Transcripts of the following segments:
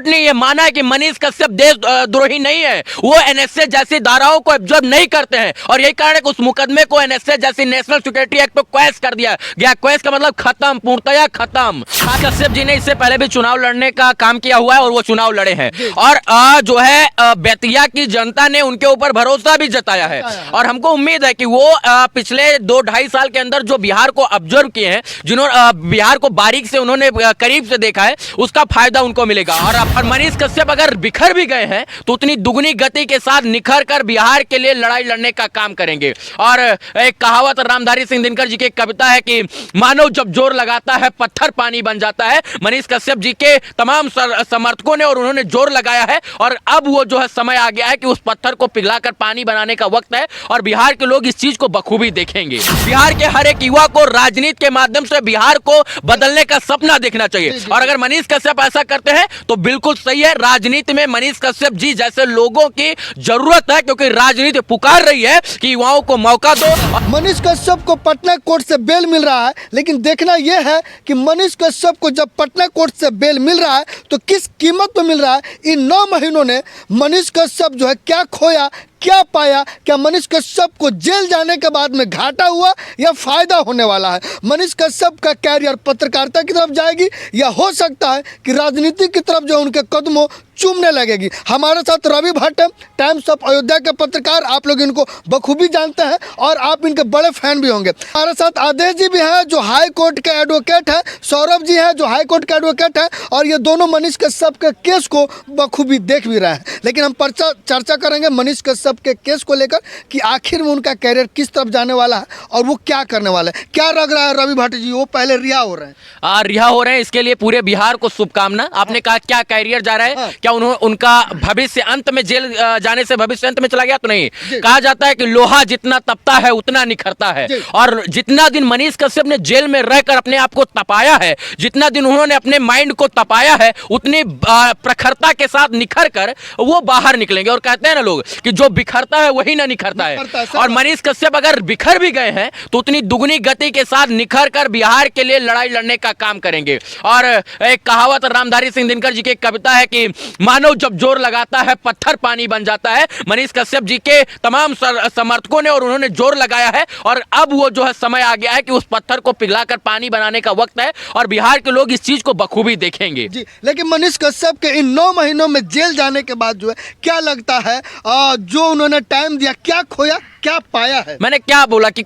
ने ये माना है कि मनीष कश्यप देशद्रोही नहीं है, वो एनएसए जैसी धाराओं को एब्जॉर्ब नहीं करते हैं और यही कारण है कि उस मुकदमे को एनएसए जैसी नेशनल सिक्योरिटी एक्ट पे क्वेश कर दिया गया। क्वेश का मतलब खत्म, पूर्णतया खत्म। कश्यप जी ने इससे पहले भी चुनाव लड़ने का काम किया हुआ है और वो चुनाव लड़े हैं और जो है बेतिया की जनता ने उनके ऊपर भरोसा भी जताया है और हमको उम्मीद है कि वो पिछले 2-2.5 साल के अंदर जो बिहार को ऑब्जर्व किए हैं, जिन्होंने बिहार को बारीक से उन्होंने करीब से देखा है, उसका फायदा उनको मिलेगा। और मनीष कश्यप अगर बिखर भी गए हैं तो उतनी दुगनी गति के साथ निखर कर बिहार के लिए लड़ाई लड़ने का काम करेंगे। और एक कहावत रामधारी सिंह दिनकर जी की एक कविता है कि मानव जब जोर लगाता है पत्थर पानी बन जाता है। मनीष कश्यप जी के तमाम समर्थकों ने और उन्होंने जोर लगाया है और अब वो जो है समय आ गया है कि उस पत्थर को पिघलाकर पानी बनाने का वक्त है और बिहार के लोग इस चीज को बखूबी देखेंगे। बिहार के हर एक युवा को राजनीति के माध्यम से बिहार को बदलने का सपना देखना चाहिए और अगर मनीष कश्यप ऐसा करते हैं तो बिल्कुल सही है। राजनीति में मनीष कश्यप जी जैसे लोगों की जरूरत है क्योंकि राजनीति पुकार रही है कि युवाओं को मौका दो। मनीष कश्यप को पटना कोर्ट से बेल मिल रहा है, लेकिन देखना यह है कि मनीष कश्यप को जब पटना कोर्ट से बेल मिल रहा है तो किस कीमत पर मिल रहा है। इन 9 महीनों ने मनीष कश्यप जो है क्या खोया, क्या पाया, क्या मनीष कश्यप को जेल जाने के बाद में घाटा हुआ या फायदा होने वाला है। मनीष कश्यप का कैरियर पत्रकारिता की तरफ जाएगी या हो सकता है कि राजनीति की तरफ जो उनके कदमों चूमने लगेगी। हमारे साथ रवि भट्ट, टाइम्स ऑफ अयोध्या के पत्रकार, आप लोग इनको बखूबी जानते हैं और आप इनके बड़े फैन भी होंगे। हमारे साथ आदेश जी भी हैं जो हाई कोर्ट के एडवोकेट हैं, सौरभ जी हैं जो हाई कोर्ट के एडवोकेट हैं और ये दोनों मनीष कश्यप के केस को बखूबी देख भी रहे हैं। लेकिन हम चर्चा करेंगे मनीष कश्यप के केस को लेकर कि आखिर में उनका कैरियर किस तरफ जाने वाला है और वो क्या करने वाला है। क्या लग रहा है रवि भट्ट जी, वो पहले रिहा हो रहे हैं? रिहा हो रहे हैं, इसके लिए पूरे बिहार को शुभकामना। आपने कहा क्या कैरियर जा रहा है, क्या उनका भविष्य अंत में जेल जाने से भविष्य अंत में चला गया तो नहीं। कहा जाता है कि लोहा जितना तपता है उतना निखरता है और जितना दिन मनीष कश्यप ने जेल में रहकर अपने आप को तपाया है, जितना दिन उन्होंने अपने माइंड को तपाया है, उतनी प्रखरता के साथ निखर कर वो बाहर निकलेंगे। और कहते हैं ना लोग कि जो बिखरता है वही ना निखरता है और मनीष कश्यप अगर बिखर भी गए हैं तो उतनी दुगनी गति के साथ निखर कर बिहार के लिए लड़ाई लड़ने का काम करेंगे। और एक कहावत रामधारी सिंह दिनकर जी की एक कविता है कि मानव जब जोर लगाता है पत्थर पानी बन जाता है। मनीष कश्यप जी के तमाम समर्थकों ने और उन्होंने जोर लगाया है और अब वो जो है समय आ गया है कि उस पत्थर को पिघलाकर पानी बनाने का वक्त है और बिहार के लोग इस चीज को बखूबी देखेंगे। जी, लेकिन मनीष कश्यप के इन 9 महीनों में जेल जाने के बाद जो है क्या लगता है जो उन्होंने टाइम दिया, क्या खोया क्या पाया है? मैंने क्या बोला कि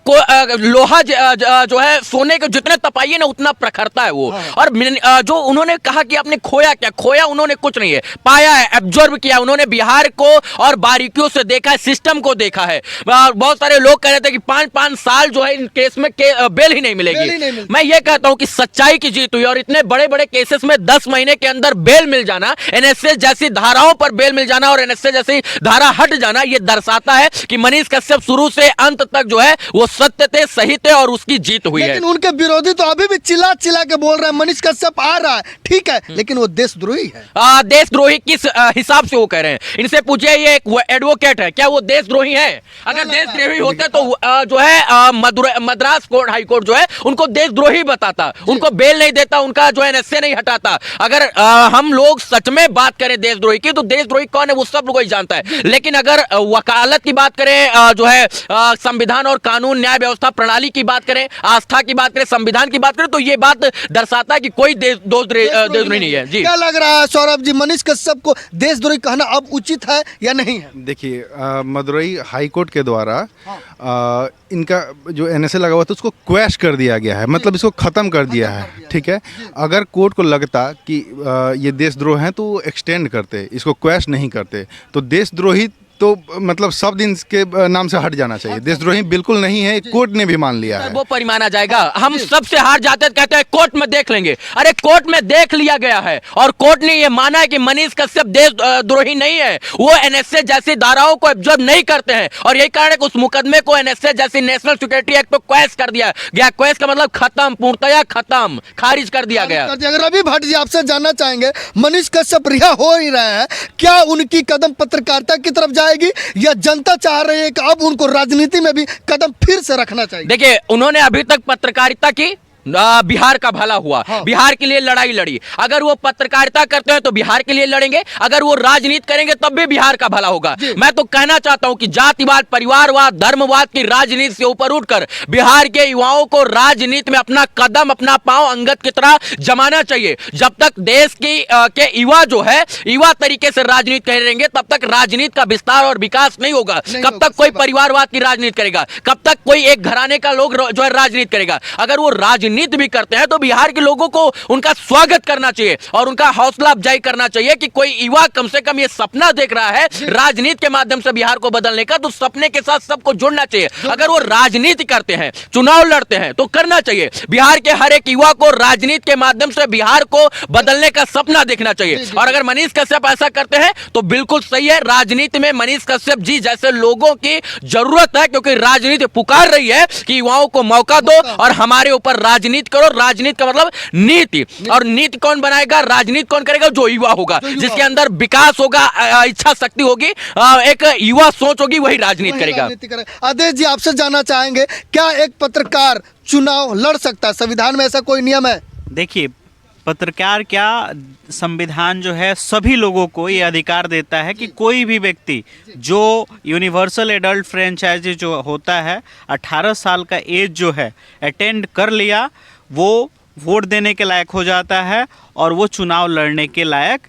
लोहा जो है सोने को जितने तपाइए ना उतना प्रखरता है वो। और जो उन्होंने कहा कि आपने खोया क्या, खोया उन्होंने कुछ नहीं है, पाया है, एब्जॉर्ब किया। उन्होंने बिहार को और बारीकियों से देखा है, सिस्टम को देखा है। बहुत सारे लोग कह रहे थे कि 5-5 साल जो है इन केस में बेल ही नहीं मिलेगी। मैं ये कहता हूं कि सच्चाई की जीत हुई और इतने बड़े बड़े केसेस में 10 महीने के अंदर बेल मिल जाना, एनएसए जैसी धाराओं पर बेल मिल जाना और एनएसए जैसी धारा हट जाना, ये दर्शाता है कि मनीष कश्यप शुरू से अंत तक जो है वो सत्य थे, सही थे और उसकी जीत हुई है। लेकिन उनके विरोधी तो अभी भी चिल्ला चिल्ला के बोल रहे हैं मनीष कश्यप आ रहा है, ठीक है, लेकिन वो देशद्रोही है। देशद्रोही किस हिसाब से वो कह रहे हैं? इनसे पूछिए, ये एक एडवोकेट है, क्या वो देशद्रोही है? अगर देशद्रोही होते तो जो है मद्रास कोर्ट, हाई कोर्ट जो है उनको देशद्रोही बताता, उनको बेल नहीं देता, उनका जो है एनएसए नहीं हटाता। अगर हम लोग सच में बात करें देशद्रोही की तो देशद्रोही कौन है वो सब लोग ही जानता है। लेकिन अगर वकालत की बात करें, जो है संविधान और कानून न्याय व्यवस्था प्रणाली की बात करें, आस्था की बात करें, संविधान की बात करें, तो ये बात दर्शाता है कि कोई देशद्रोही नहीं है। जी, क्या लग रहा है सौरभ जी, मनीष कश्यप को देशद्रोही कहना अब उचित है या नहीं है? देखिए, मदुरई हाई कोर्ट के द्वारा इनका जो एनएसए लगा हुआ था उसको क्वैश कर दिया गया है, मतलब इसको ख़त्म कर दिया है। ठीक है, अगर कोर्ट को लगता कि ये देशद्रोह है तो एक्सटेंड करते, इसको क्वैश नहीं करते। तो देशद्रोही तो मतलब सब दिन के नाम से हट जाना चाहिए, देशद्रोही बिल्कुल नहीं है, कोर्ट ने भी मान लिया है। वो परिमाना जाएगा, हम सबसे हार जाते कहते हैं कोर्ट में देख लेंगे। अरे कोर्ट में देख लिया गया है और कोर्ट ने ये माना है कि मनीष कश्यप देशद्रोही नहीं है, वो एनएसए जैसी धाराओं को एब्जॉर्ब नहीं करते हैं और यही कारण है कि उस मुकदमे को एनएसए जैसी नेशनल सिक्योरिटी एक्ट पे क्वेश कर दिया गया। क्वेश का मतलब खत्म, पूर्णतया खत्म, खारिज कर दिया गया। रवि भट्ट जी, आपसे जानना चाहेंगे, मनीष कश्यप रिहा हो ही रहे हैं, क्या उनकी कदम पत्रकारिता की तरफ जाए या जनता चाह रही है कि अब उनको राजनीति में भी कदम फिर से रखना चाहिए? देखिए, उन्होंने अभी तक पत्रकारिता की बिहार का भला हुआ, हाँ। बिहार के लिए लड़ाई लड़ी। अगर वो पत्रकारिता करते हैं तो बिहार के लिए लड़ेंगे, अगर वो राजनीति करेंगे तब भी बिहार का भला होगा। मैं तो कहना चाहता हूं कि जातिवाद, परिवारवाद, धर्मवाद की राजनीति से ऊपर उठकर बिहार के युवाओं को राजनीति में अपना कदम, अपना पांव अंगद की तरह जमाना चाहिए। जब तक देश के युवा जो है युवा तरीके से राजनीति करेंगे तब तक राजनीति का विस्तार और विकास नहीं होगा। कब तक कोई परिवारवाद की राजनीति करेगा, कब तक कोई एक घराने का लोग जो है राजनीति करेगा। अगर वो राजनीति भी करते हैं तो बिहार के लोगों को उनका स्वागत करना चाहिए और उनका हौसला अफजाई करना चाहिए कि कोई युवा कम से कम ये सपना देख रहा है राजनीति के माध्यम से बिहार को बदलने का, तो सपने के साथ सबको जुड़ना चाहिए। अगर वो राजनीति करते हैं, चुनाव लड़ते हैं तो करना चाहिए। बिहार के हर एक युवा को राजनीति के माध्यम से बिहार को बदलने का सपना देखना चाहिए। और अगर मनीष कश्यप ऐसा करते हैं तो बिल्कुल सही है, राजनीति में मनीष कश्यप जी जैसे लोगों की जरूरत है, क्योंकि राजनीति पुकार रही है कि युवाओं को मौका दो और हमारे ऊपर राजनीति करो। राजनीति का मतलब नीति, और नीति कौन बनाएगा, राजनीति कौन करेगा, जो युवा होगा, जिसके अंदर विकास होगा, इच्छा शक्ति होगी, एक युवा सोच होगी, वही राजनीति करेगा। आदेश जी, आपसे जानना चाहेंगे, क्या एक पत्रकार चुनाव लड़ सकता है? संविधान में ऐसा कोई नियम है? देखिए, पत्रकार क्या, संविधान जो है सभी लोगों को ये अधिकार देता है कि कोई भी व्यक्ति जो यूनिवर्सल एडल्ट फ्रेंचाइज जो होता है 18 साल का एज जो है अटेंड कर लिया, वो वोट देने के लायक हो जाता है और वो चुनाव लड़ने के लायक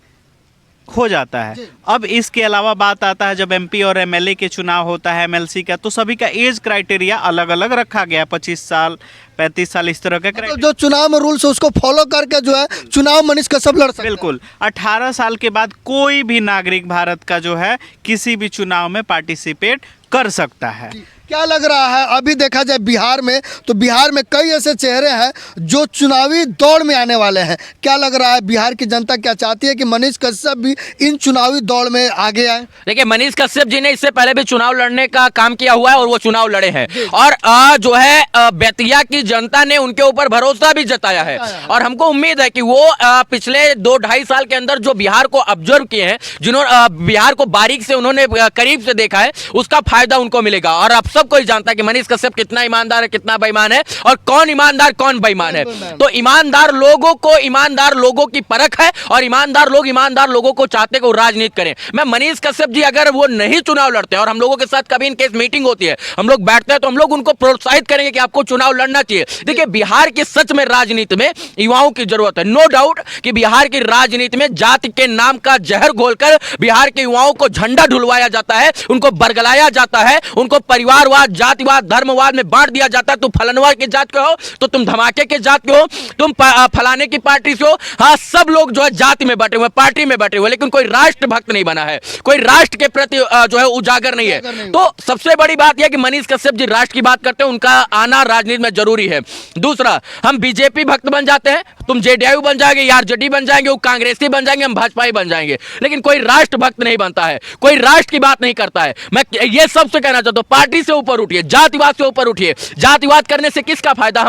हो जाता है। अब इसके अलावा बात आता है जब एमपी और एमएलए के चुनाव होता है, एमएलसी का, तो सभी का एज क्राइटेरिया अलग अलग रखा गया, 25 साल 35 साल इस तरह का जो चुनाव में रूल्स है उसको फॉलो करके जो है चुनाव मनीष कश्यप लड़ सकते हैं। बिल्कुल, 18 साल के बाद कोई भी नागरिक भारत का जो है किसी भी चुनाव में पार्टिसिपेट कर सकता है। क्या लग रहा है, अभी देखा जाए बिहार में, तो बिहार में कई ऐसे चेहरे हैं जो चुनावी दौड़ में आने वाले हैं। क्या लग रहा है, बिहार की जनता क्या चाहती है कि मनीष कश्यप भी इन चुनावी दौड़ में आगे आए? देखिए, मनीष कश्यप जी ने इससे पहले भी चुनाव लड़ने का काम किया हुआ है और वो चुनाव लड़े हैं, और जो है बेतिया की जनता ने उनके ऊपर भरोसा भी जताया है। और हमको उम्मीद है कि वो पिछले 2-2.5 साल के अंदर जो बिहार को ऑब्जर्व किए हैं, जिन्होंने बिहार को बारीक से उन्होंने करीब से देखा है, उसका फायदा उनको मिलेगा। और अब सब कोई जानता है कि मनीष कश्यप कितना ईमानदार है, कितना बेईमान है, और कौन ईमानदार कौन बेईमान है। तो ईमानदार लोगों को, ईमानदार लोगों की परख है, और ईमानदार लोग ईमानदार लोगों को चाहते हैं कि वो राजनीति करें। मैं मनीष कश्यप जी अगर वो नहीं चुनाव लड़ते हैं और हम लोगों के साथ कभी इनकेस मीटिंग होती है, हम लोग बैठते हैं, तो हम लोग उनको प्रोत्साहित करेंगे कि आपको चुनाव लड़ना चाहिए। देखिए, बिहार की सच में राजनीति में युवाओं की जरूरत है। नो डाउट कि बिहार की राजनीति में जाति के नाम का जहर घोलकर बिहार के युवाओं को झंडा ढुलवाया जाता है, उनको बरगलाया जाता है, उनको परिवारवाद, जातिवाद, धर्मवाद में बांट दिया जाता है। तुम फलनवा के जात के हो तो तुम धमाके के जात के हो, तुम फलाने की पार्टी से हो। हाँ, सब लोग जो है जाति में बटे हुए, पार्टी में बटे हुए, लेकिन कोई राष्ट्र भक्त नहीं बना है, कोई राष्ट्र के प्रति जो है उजागर नहीं है। तो सबसे बड़ी बात यह कि मनीष कश्यप जी राष्ट्र की बात करते हैं, उनका आना राजनीति में जरूरी है। दूसरा, हम बीजेपी भक्त बन जाते हैं, तुम जेडीयू बन जाएंगे, आरजेडी बन जाएंगे, वो कांग्रेसी बन जाएंगे, हम भाजपाई बन जाएंगे, लेकिन कोई राष्ट्र भक्त नहीं बनता है, कोई राष्ट्र की बात नहीं करता है। मैं ये सबसे कहना चाहता हूं, पार्टी से ऊपर उठिए, जातिवाद से ऊपर उठिए। जातिवाद करने से किसका फायदा?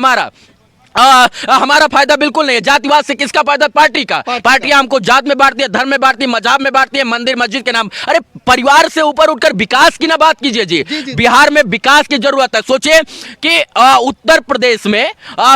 हमारा फायदा बिल्कुल नहीं है। जातिवाद से किसका फायदा? पार्टी का। पार्टियां हमको जात में बांटती है, धर्म में बांटती है, मजहब में बांटती है, मंदिर मस्जिद के नाम। अरे परिवार से ऊपर उठकर विकास की ना बात कीजिए जी। बिहार में विकास की जरूरत है। सोचिए कि उत्तर प्रदेश में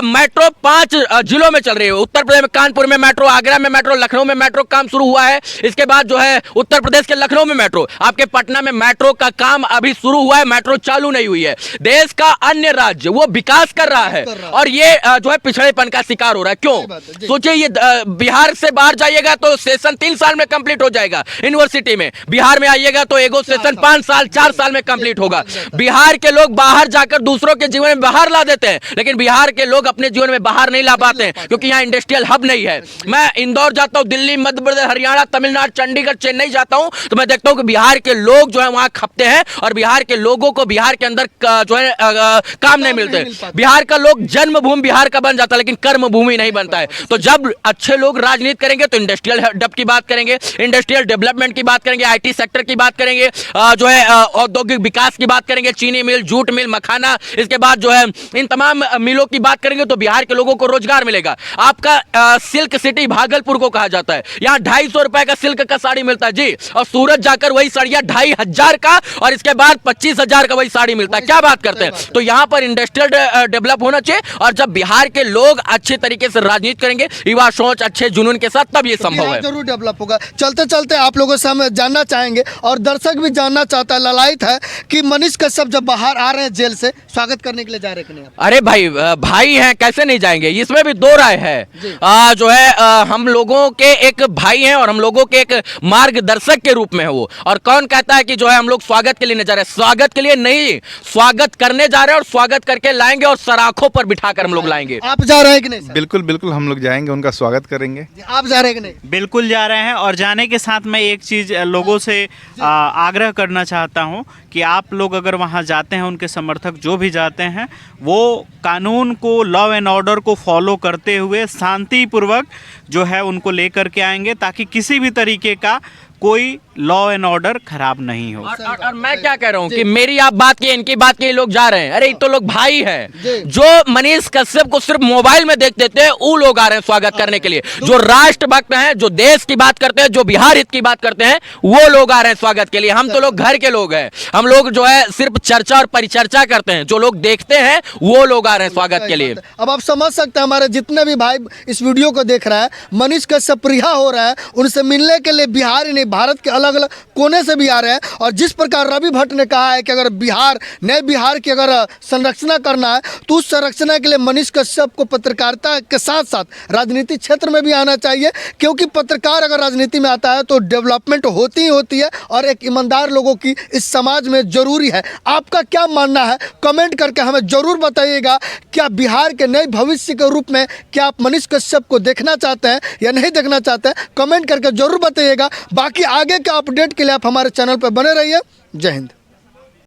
मेट्रो 5 जिलों में चल रही है। उत्तर प्रदेश में कानपुर में मेट्रो, आगरा में मेट्रो, लखनऊ में मेट्रो काम शुरू हुआ है। इसके बाद जो है उत्तर प्रदेश के लखनऊ में मेट्रो, आपके पटना में मेट्रो का काम अभी शुरू हुआ है, मेट्रो चालू नहीं हुई है। देश का अन्य राज्य वो विकास कर रहा है और ये जो है पिछड़ेपन का शिकार हो रहा है। क्यों? सोचिए, ये बिहार से बाहर जाइएगा तो सेशन 3 साल में कंप्लीट हो जाएगा यूनिवर्सिटी में, बिहार में आइएगा तो एगो सेशन 5 साल 4 साल में कंप्लीट होगा। बिहार के लोग बाहर जाकर दूसरों के जीवन में बाहर ला देते हैं, लेकिन बिहार के लोग अपने जीवन में बाहर नहीं ला पाते हैं, क्योंकि यहाँ इंडस्ट्रियल हब नहीं है। मैं इंदौर जाता हूँ, दिल्ली, मध्य प्रदेश, हरियाणा, तमिलनाडु, चंडीगढ़, चेन्नई जाता हूँ, तो मैं देखता हूँ कि बिहार के लोग जो है वहां खपते हैं और बिहार के लोगों को बिहार के अंदर जो है काम नहीं मिलते। बिहार का लोग जन्मभूमि बिहार का बन जाता है, लेकिन कर्म भूमि नहीं बनता है। तो जब अच्छे लोग राजनीति करेंगे तो इंडस्ट्रियल हब की बात करेंगे, इंडस्ट्रियल डेवलपमेंट की बात करेंगे, आईटी सेक्टर की बात करेंगे, जो है औद्योगिक विकास की बात करेंगे, चीनी मिल, जूट मिल, मखाना, इसके बाद जो है इन तमाम मिलों की बात करेंगे तो बिहार के लोगों को रोजगार मिलेगा। आपका सिल्क सिटी भागलपुर को कहा जाता है, यहाँ 250 रुपए का सिल्क का साड़ी मिलता है जी, और सूरत जाकर वही साड़ियां 2500 का और इसके बाद 25,000 का वही साड़ी मिलता है। क्या बात करते हैं? तो यहाँ पर इंडस्ट्रियल डेवलप होना चाहिए। और जब बिहार बिहार के लोग अच्छे तरीके से राजनीति करेंगे, युवा सोच अच्छे जुनून के साथ, तब ये संभव है। जरूर डेवलप होगा। चलते चलते आप लोगों से हम जानना चाहेंगे और दर्शक भी जानना चाहता है, ललायत है कि मनीष कश्यप जब बाहर आ रहे हैं जेल से, स्वागत करने के लिए जा रहे हैं कि नहीं आप? अरे भाई, भाई हैं, कैसे नहीं जाएंगे, इसमें भी दो राय है। जो है हम लोगों के एक भाई हैं और हम लोगों के एक मार्गदर्शक के रूप में है वो। और कौन कहता है कि जो है हम लोग स्वागत के लिए नहीं जा रहे? स्वागत के लिए नहीं, स्वागत करने जा रहे हैं और स्वागत करके लाएंगे और सराखों पर बिठाकर हम लोग लाएंगे। आप जा रहे हैं कि नहीं सर? बिल्कुल बिल्कुल हम लोग जाएंगे, उनका स्वागत करेंगे। आप जा रहे हैं कि नहीं? बिल्कुल जा रहे हैं। और जाने के साथ मैं एक चीज़ लोगों से आग्रह करना चाहता हूं कि आप लोग अगर वहां जाते हैं, उनके समर्थक जो भी जाते हैं, वो कानून को, लॉ एंड ऑर्डर को फॉलो करते हुए शांतिपूर्वक जो है उनको लेकर के आएंगे, ताकि किसी भी तरीके का कोई लॉ एंड ऑर्डर खराब नहीं हो। और मैं क्या कह रहा हूँ कि मेरी आप बात की, इनकी बात की, लोग जा रहे हैं। अरे ये तो लोग भाई हैं। जो मनीष कश्यप को सिर्फ मोबाइल में देख देते हैं, वो लोग आ रहे हैं स्वागत करने के लिए। जो राष्ट्रभक्त हैं, जो देश की बात करते हैं, जो बिहार हित की बात करते हैं, वो लोग आ रहे हैं स्वागत के लिए। हम तो लोग घर के लोग हैं, हम लोग जो है सिर्फ चर्चा और परिचर्चा करते हैं। जो लोग देखते हैं वो लोग आ रहे हैं स्वागत के लिए। अब आप समझ सकते हैं, हमारे जितने भी भाई इस वीडियो को देख रहा है, मनीष कश्यप रिहा हो रहा है, उनसे मिलने के लिए बिहार ही नहीं, भारत के अलग अलग कोने से भी आ रहे हैं। और जिस प्रकार रवि भट्ट ने कहा है कि अगर बिहार, नए बिहार की अगर संरचना करना है, तो उस संरचना के लिए मनीष कश्यप को पत्रकारिता के साथ साथ राजनीति क्षेत्र में भी आना चाहिए, क्योंकि पत्रकार अगर राजनीति में आता है तो डेवलपमेंट होती ही होती है और एक ईमानदार लोगों की इस समाज में जरूरी है। आपका क्या मानना है, कमेंट करके हमें जरूर बताइएगा। क्या बिहार के नए भविष्य के रूप में क्या आप मनीष कश्यप को देखना चाहते हैं या नहीं देखना चाहते हैं? कमेंट करके जरूर बताइएगा। बाकी आगे के अपडेट के लिए आप हमारे चैनल पर बने रहिए। जय हिंद।